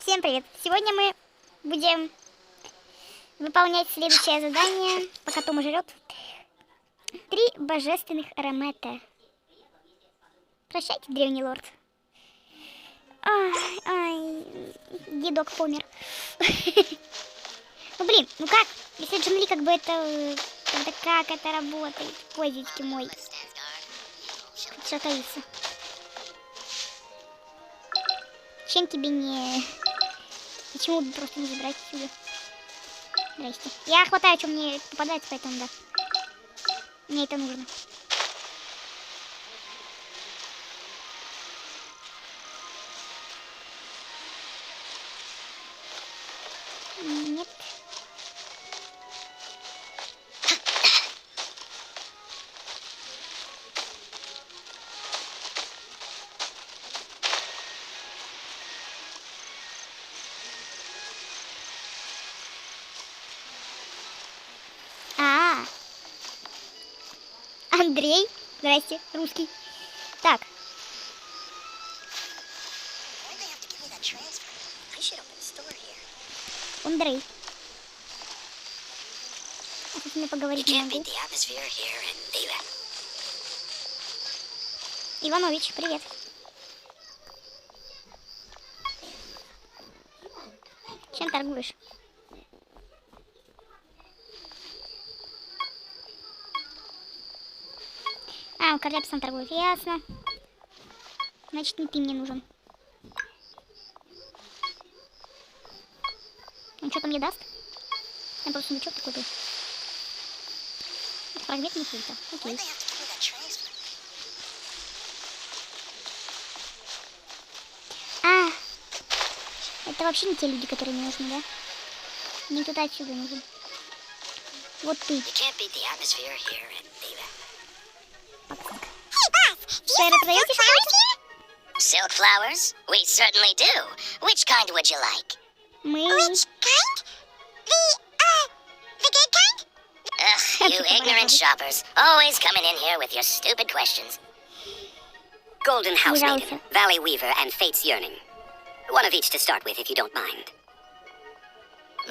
Всем привет! Сегодня мы будем выполнять следующее задание, пока Тома жрет. 3 божественных аромата. Прощайте, древний лорд. Ай, дедок помер. Ну блин, ну как? Если Джон Ли как бы это... Тогда как это работает? Позитки мой. Что таится? Чем тебе не... Почему бы просто не забрать сюда? Здрасте. Я хватаю, что мне попадается, поэтому да. Мне это нужно. Нет. Андрей, здрасте, русский. Так. Андрей. А с ним поговорить не могу. Иванович, привет. Чем торгуешь? Он кардепсом торгует, ясно. Значит, не ты мне нужен. Он что-то мне даст? Я просто ничего такой был. Фрагмент не фрита. Окей. Это вообще не те люди, которые мне нужны, да? Мне кто-то отсюда нужен. Вот ты. Silk flowers? We certainly do. Which kind would you like? Which kind? The good kind? Ugh, you ignorant shoppers. Always coming in here with your stupid questions. Golden House Maiden, Valley Weaver, and Fate's Yearning. One of each to start with, if you don't mind.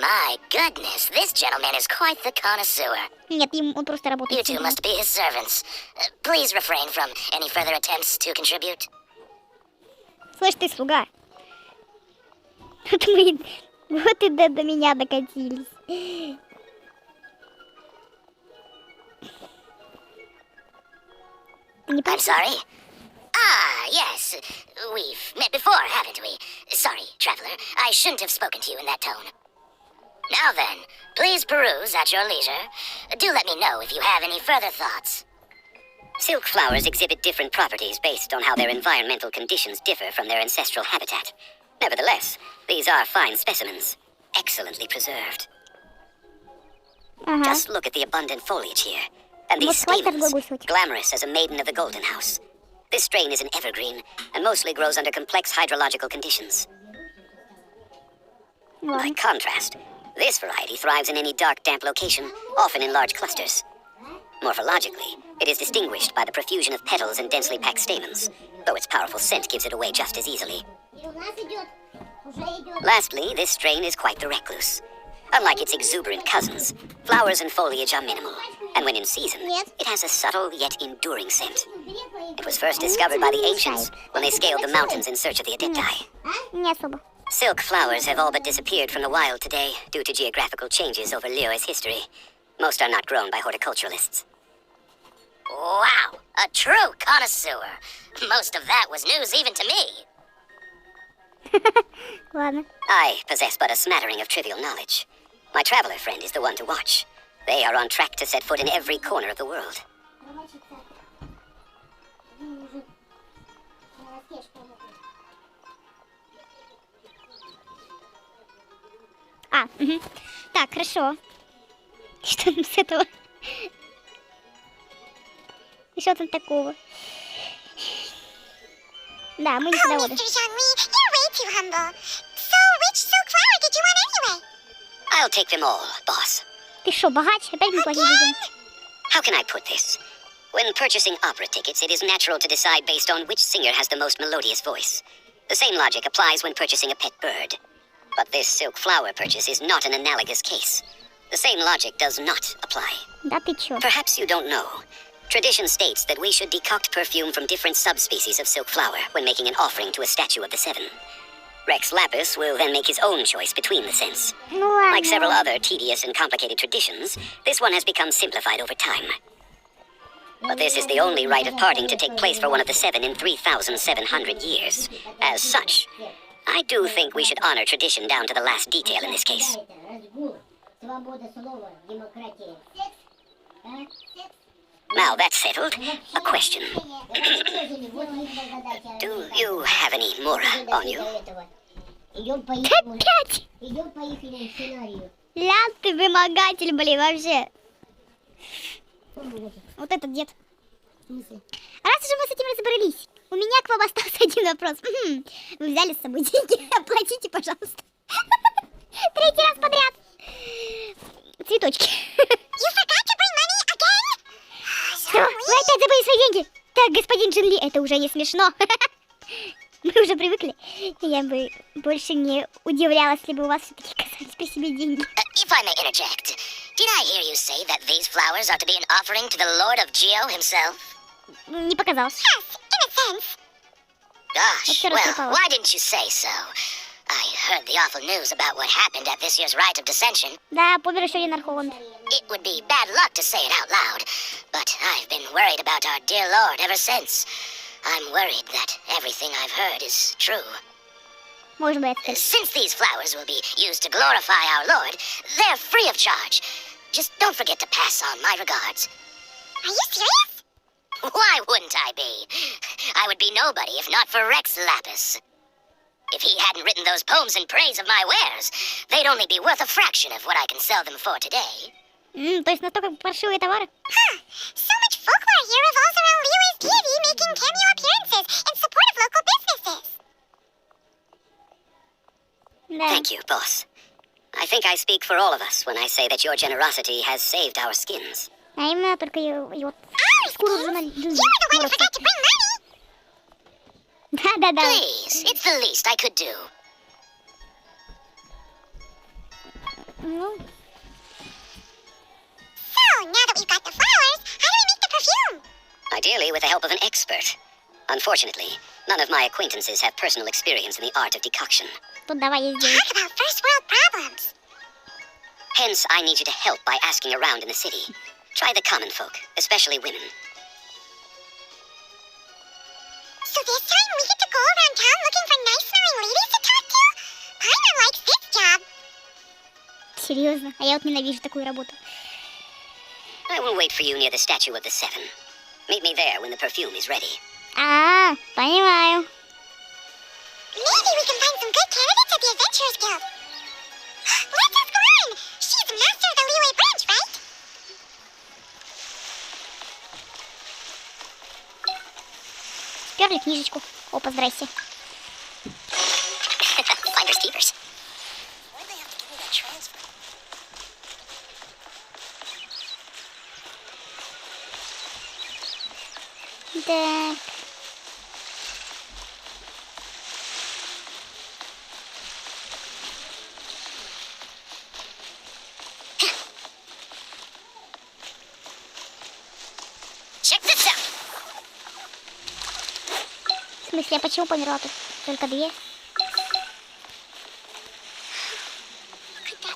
My goodness, this gentleman is quite the connoisseur. Нет, он просто работает. You two must be his servants. Please refrain from any further attempts to contribute. Слышь, ты слуга. Вот и до меня докатились. I'm sorry? Ah, yes. We've met before, haven't we? Sorry, traveler. I shouldn't have spoken to you in that tone. Now then, please peruse at your leisure. Do let me know if you have any further thoughts. Silk flowers exhibit different properties based on how their environmental conditions differ from their ancestral habitat. Nevertheless, these are fine specimens, excellently preserved. Just look at the abundant foliage here, and these stamens, glamorous as a maiden of the Golden House. This strain is an evergreen, and mostly grows under complex hydrological conditions. By contrast, this variety thrives in any dark, damp location, often in large clusters. Morphologically, it is distinguished by the profusion of petals and densely packed stamens, though its powerful scent gives it away just as easily. Lastly, this strain is quite the recluse. Unlike its exuberant cousins, flowers and foliage are minimal, and when in season, it has a subtle yet enduring scent. It was first discovered by the ancients when they scaled the mountains in search of the Adepti. Silk flowers have all but disappeared from the wild today due to geographical changes over Liyue's history. Most are not grown by horticulturalists. Wow, a true connoisseur. Most of that was news even to me. I possess but a smattering of trivial knowledge. My traveler friend is the one to watch. They are on track to set foot in every corner of the world. Так, хорошо. Что там с этого? И что там такого? Да, мы не доводим. I'll take them all, boss. Ты что, богач? Опять мы платить будем? How can I put this? When purchasing opera tickets, it is natural to decide based on which singer has the most melodious voice. The same logic applies when purchasing a pet bird. But this silk flower purchase is not an analogous case. The same logic does not apply. Да ты чё? Perhaps you don't know. Tradition states that we should decoct perfume from different subspecies of silk flower when making an offering to a statue of the seven. Rex Lapis will then make his own choice between the scents. Ну ладно. Like several other tedious and complicated traditions, this one has become simplified over time. But this is the only rite of parting to take place for one of the seven in 3,700 years. As such, I do think we should honor tradition down to the last detail in this case. Now that's settled, a question. Do you have any Mora on you? Опять? Ля, ты вымогатель, блин, вообще. Вот этот дед. Раз уже мы с этим разобрались, у меня к вам остался один вопрос. Вы взяли с собой деньги? Оплатите, пожалуйста. Третий раз подряд. Цветочки. Что? Вы опять забыли свои деньги? Так, господин Джинли, это уже не смешно. Мы уже привыкли. Я бы больше не удивлялась, если бы у вас все-таки оказались при себе деньги. If I may interject, did I hear you say that these flowers are to be an offering to the Lord of Geo himself? Не показалось. Yes, in a sense. Gosh, well, why didn't you say so? I heard the awful news about what happened at this year's Rite of Dissension. Да, помер еще один Архонт. It would be bad luck to say it out loud, but I've been worried about our dear Lord ever since. I'm worried that everything I've heard is true. Может быть. Since these flowers will be used to glorify our Lord, they're free of charge. Just don't forget to pass on my regards. Are you serious? Why wouldn't I be? I would be nobody if not for Rex Lapis. If he hadn't written those poems in praise of my wares, they'd only be worth a fraction of what I can sell them for today. То есть настолько паршивые товары? So much folklore here revolves around Liyue's deity making cameo appearances in support of local businesses. Да. Thank you, boss. I think I speak for all of us when I say that your generosity has saved our skins. А именно только его шкуру журналиста. You're the one who forgot to bring money. Да. Please, it's the least I could do. Ну, So, now that we've got the flowers, how do we make the perfume? Ideally, with the help of an expert. Unfortunately, none of my acquaintances have personal experience in the art of decoction. тут давай я сделаю. Talk about first world problems. Hence, I need you to help by asking around in the city. Try the common folk, especially women. So this time we get to go around town looking for nice smelling ladies to talk to? Paimon likes this job. Серьезно? А я вот ненавижу такую работу. I will wait for you near the statue of the seven. Meet me there when the perfume is ready. Понимаю. Maybe we can find some good candidates at the Adventurers Guild. Let's ask Lauren. She's the master of the Liyue branch, right? Сперли книжечку. Опа, здрасте. Finders keepers. Why'd they have to give me that transfer? Так. Check this out. В смысле, а почему померла тут? Только две?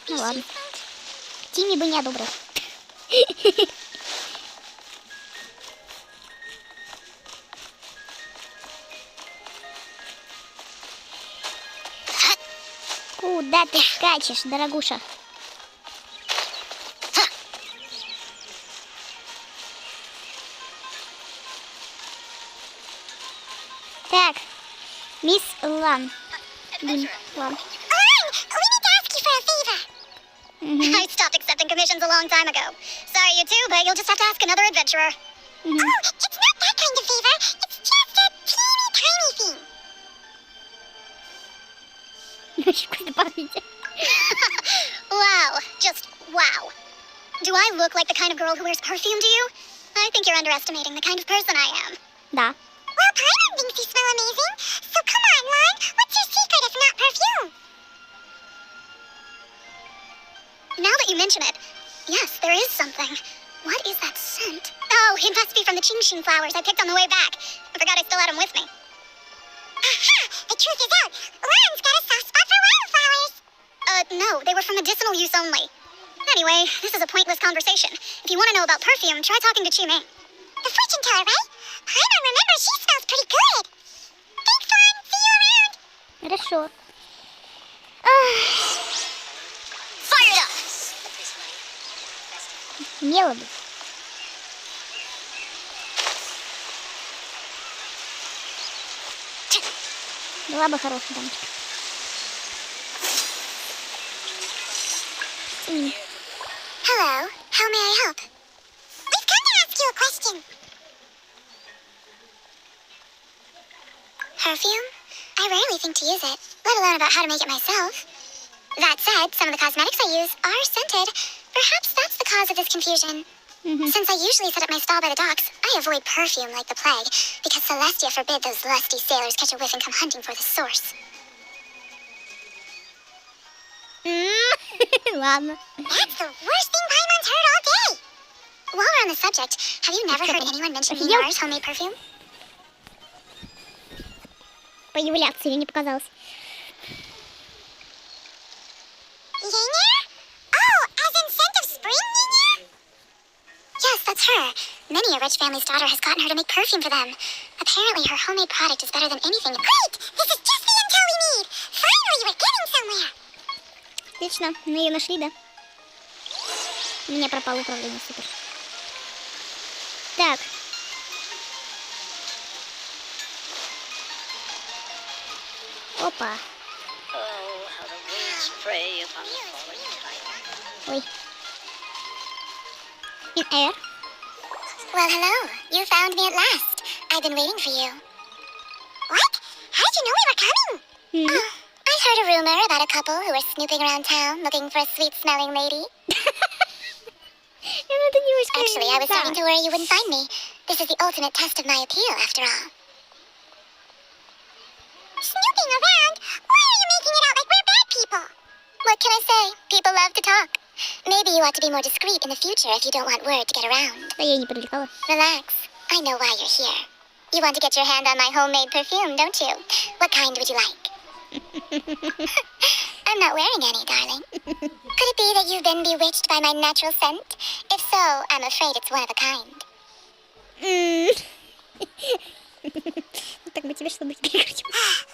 Ну ладно. Тимми бы не одобрил. Куда ты скачешь, дорогуша? Так, мисс Лан. Лан. Lauren, we need to ask you for a favor. I stopped accepting commissions a long time ago. Sorry, you too, but you'll just have to ask another adventurer. Oh, it's not that kind of favor. It's just a teeny tiny thing. Очень вкусно пахнете. Wow, just wow. Do I look like the kind of girl who wears perfume to you? I think you're underestimating the kind of person I am. Да. Well, Paimon thinks you smell amazing. So come on, Lon. What's your secret if not perfume? mention it. Yes, there is something. What is that scent? Oh, it must be from the genshin flowers I picked on the way back. I forgot I still had them with me. Aha! The truth is out. Lauren's got a soft spot for wildflowers. No, they were for medicinal use only. Anyway, this is a pointless conversation. If you want to know about perfume, try talking to Chimay. The fortune teller, right? Paimon remembers she smells pretty good. Thanks, Lauren. See you around. Хорошо. Fire it up! Смело бы. Была бы хорошая дамочка. Hello. How may I help? We've come to ask you a question. Perfume? I rarely think to use it, let alone about how to make it myself. That said, some of the cosmetics I use are scented. Perhaps that's the cause of this confusion. Since I usually sit at my stall by the docks, I avoid perfume like the plague, because Celestia forbid those lusty sailors catch a whiff and come hunting for the source. Ладно. That's the worst thing Paimon's heard all day. While we're on the subject, have you never heard anyone mention Minar's homemade perfume? Появляться или не показалось? Ynir? Oh, as in scent of spring, Ynir? Yes, that's her. Many a rich family's daughter has gotten her to make perfume for them. Apparently, her homemade product is better than anything. Great! This is just the intel we need! Finally, we're getting somewhere! Отлично, мы ее нашли, да? У меня пропало управление, супер. Так. Опа. Oh, how the winds prey upon the fallen tide. Ой. In air. Well, hello. You found me at last. I've been waiting for you. What? How did you know we were coming? Oh, I heard a rumor about a couple who were snooping around town looking for a sweet-smelling lady. Actually, I was starting to worry you wouldn't find me. This is the ultimate test of my appeal, after all. Snooping around? Why are you making it out like we're bad people? What can I say? People love to talk. Maybe you ought to be more discreet in the future if you don't want word to get around. Да я не привлекала. Relax. I know why you're here. You want to get your hand on my homemade perfume, don't you? What kind would you like? I'm not wearing any, darling. Could it be that you've been bewitched by my natural scent? If so, I'm afraid it's one of a kind. Так бы тебе что-нибудь перекрутить.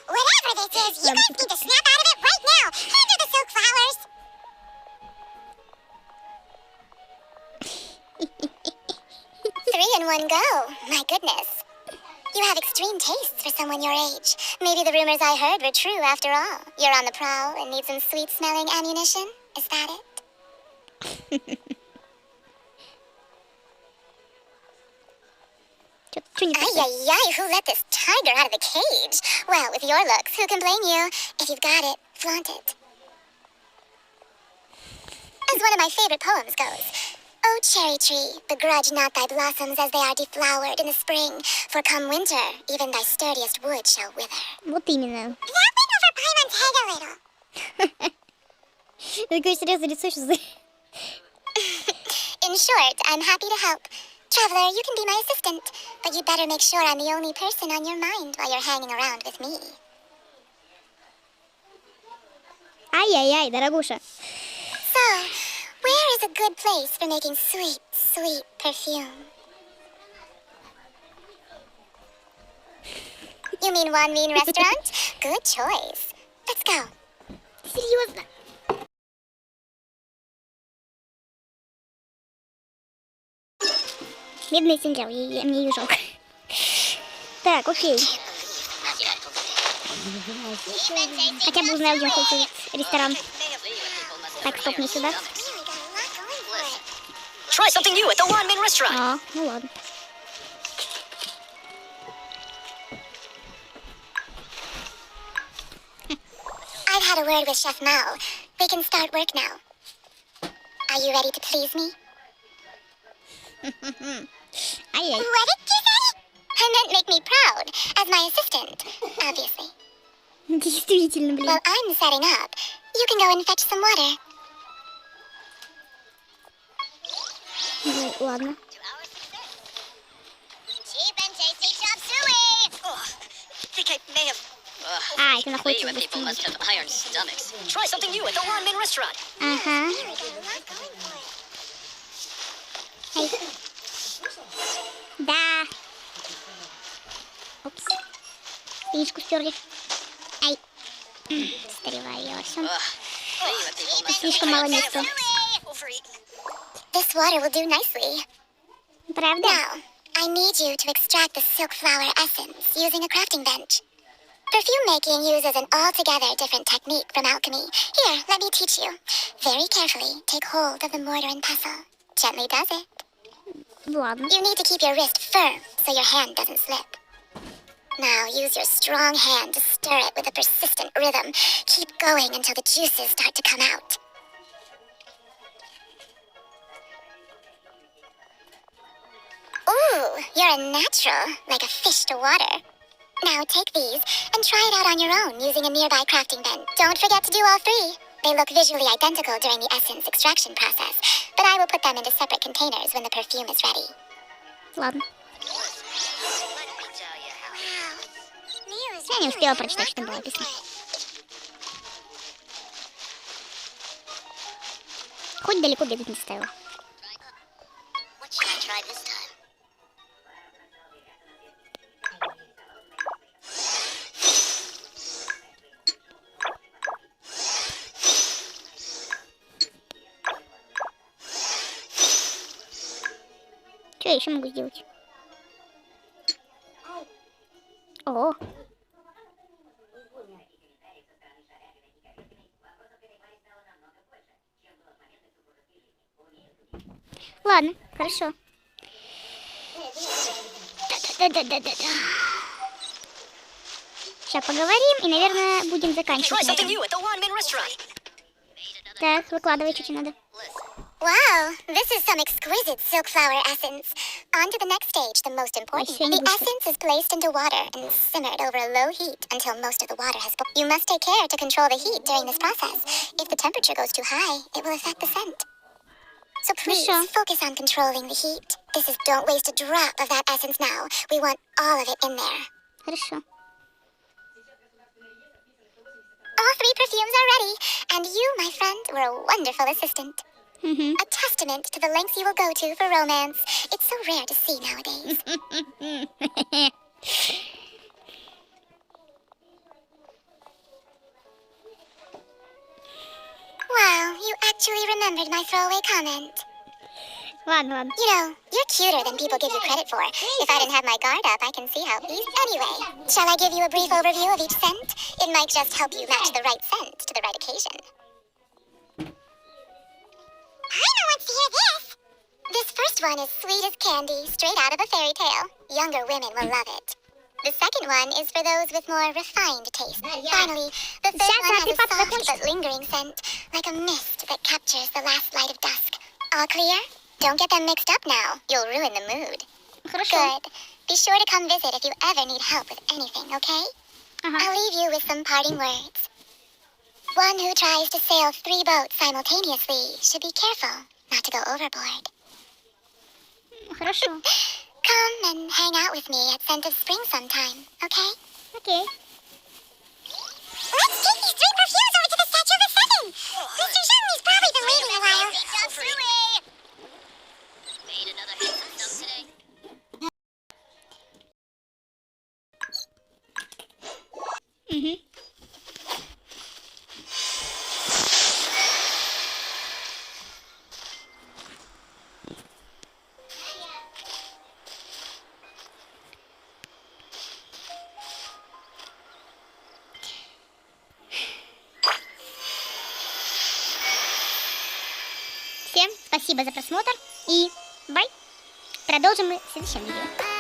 Whatever this is, you guys need to snap out of it right now. Hand her the silk flowers. 3 in 1 go. My goodness. You have extreme tastes for someone your age. Maybe the rumors I heard were true after all. You're on the prowl and need some sweet-smelling ammunition. Is that it? Ay, who let this tiger out of the cage? Well, with your looks, who can blame you? If you've got it, flaunt it. As one of my favorite poems goes, "O cherry tree, begrudge not thy blossoms as they are deflowered in the spring, for come winter, even thy sturdiest wood shall wither." Вот именно. That went over Paimon's head a little. Такое серьезное лицо сейчас. In short, I'm happy to help. Traveler, you can be my assistant, but you'd better make sure I'm the only person on your mind while you're hanging around with me. Ай-яй-яй, дорогуша. So, where is a good place for making sweet, sweet perfume? You mean Wanmin restaurant? Good choice. Let's go. Серьезно. Бедный Синджал, мне ее жалко. Так, окей. Хотя бы узнаю, где находится ресторан. Так, стоп, не сюда. Try something new at the Wanmin restaurant. А, ну ладно. I've had a word with Chef Mao. We can start work now. Are you ready to please me? Ай-яй. What did you say? I meant make me proud, as my assistant, obviously. Действительно, блин. Well, I'm setting up. You can go and fetch some water. Ну, ладно. Cheap and tasty chop suey. Think I may have. А, это находится Maybe в people must гостинице. have iron stomachs. Try something new at the ramen restaurant. Ага. Эй. Да. Упс. Яичку стерли. Ай. Стареваю я во всем. Maybe people must Слишком мало места. overeat. This water will do nicely. Правда? Now, I need you to extract the silk flower essence using a crafting bench. Perfume making uses an altogether different technique from alchemy. Here, let me teach you. Very carefully, take hold of the mortar and pestle. Gently does it. Ладно. You need to keep your wrist firm so your hand doesn't slip. Now use your strong hand to stir it with a persistent rhythm. Keep going until the juices start to come out. Ooh, you're a natural, like a fish to water. Now take these and try it out on your own using a nearby crafting bench. Don't forget to do all three. They look visually identical during the essence extraction process, but I will put them into separate containers when the perfume is ready. Ладно. Let me tell you how. Я не успела прочитать, что было написано. Хоть далеко бегать не заставила. What should I try this time? Что я еще могу сделать? О. Ладно, хорошо. Да-да-да-да-да-да. Сейчас поговорим и, наверное, будем Try заканчивать на something этом. new at the ramen restaurant. Так, выкладывай, что тебе надо. Wow, this is some exquisite silk flower essence. On to the next stage, the most important. Вообще не The быстро. essence is placed into water and simmered over a low heat until most of the water has boiled. You must take care to control the heat during this process. If the temperature goes too high, it will affect the scent. So please Хорошо. focus on controlling the heat. Don't waste a drop of that essence now. We want all of it in there. Хорошо. All three perfumes are ready, and you, my friend, were a wonderful assistant. Угу. A testament to the lengths you will go to for romance. It's so rare to see nowadays. Wow, you actually remembered my throwaway comment. Ладно, ладно. You know, you're cuter than people give you credit for. If I didn't have my guard up, I can see how easy. Anyway, shall I give you a brief overview of each scent? It might just help you match the right scent to the right occasion. Paimon wants to hear this. This first one is sweet as candy, straight out of a fairy tale. Younger women will love it. The second one is for those with more refined taste. Finally, the third one has a soft but lingering scent, like a mist that captures the last light of dusk. All clear? Don't get them mixed up now. You'll ruin the mood. Хорошо. Good. Be sure to come visit if you ever need help with anything, okay? Ага. I'll leave you with some parting words. One who tries to sail 3 boats simultaneously should be careful not to go overboard. Хорошо. Come and hang out with me at Scent of Spring sometime, okay? Окей. Let's take these 3 perfumes over to the Statue of the Seven. Mr. Zhengli's probably been waiting a while. Made another hit system today. Угу. Всем спасибо за просмотр и бай. Продолжим мы в следующем видео.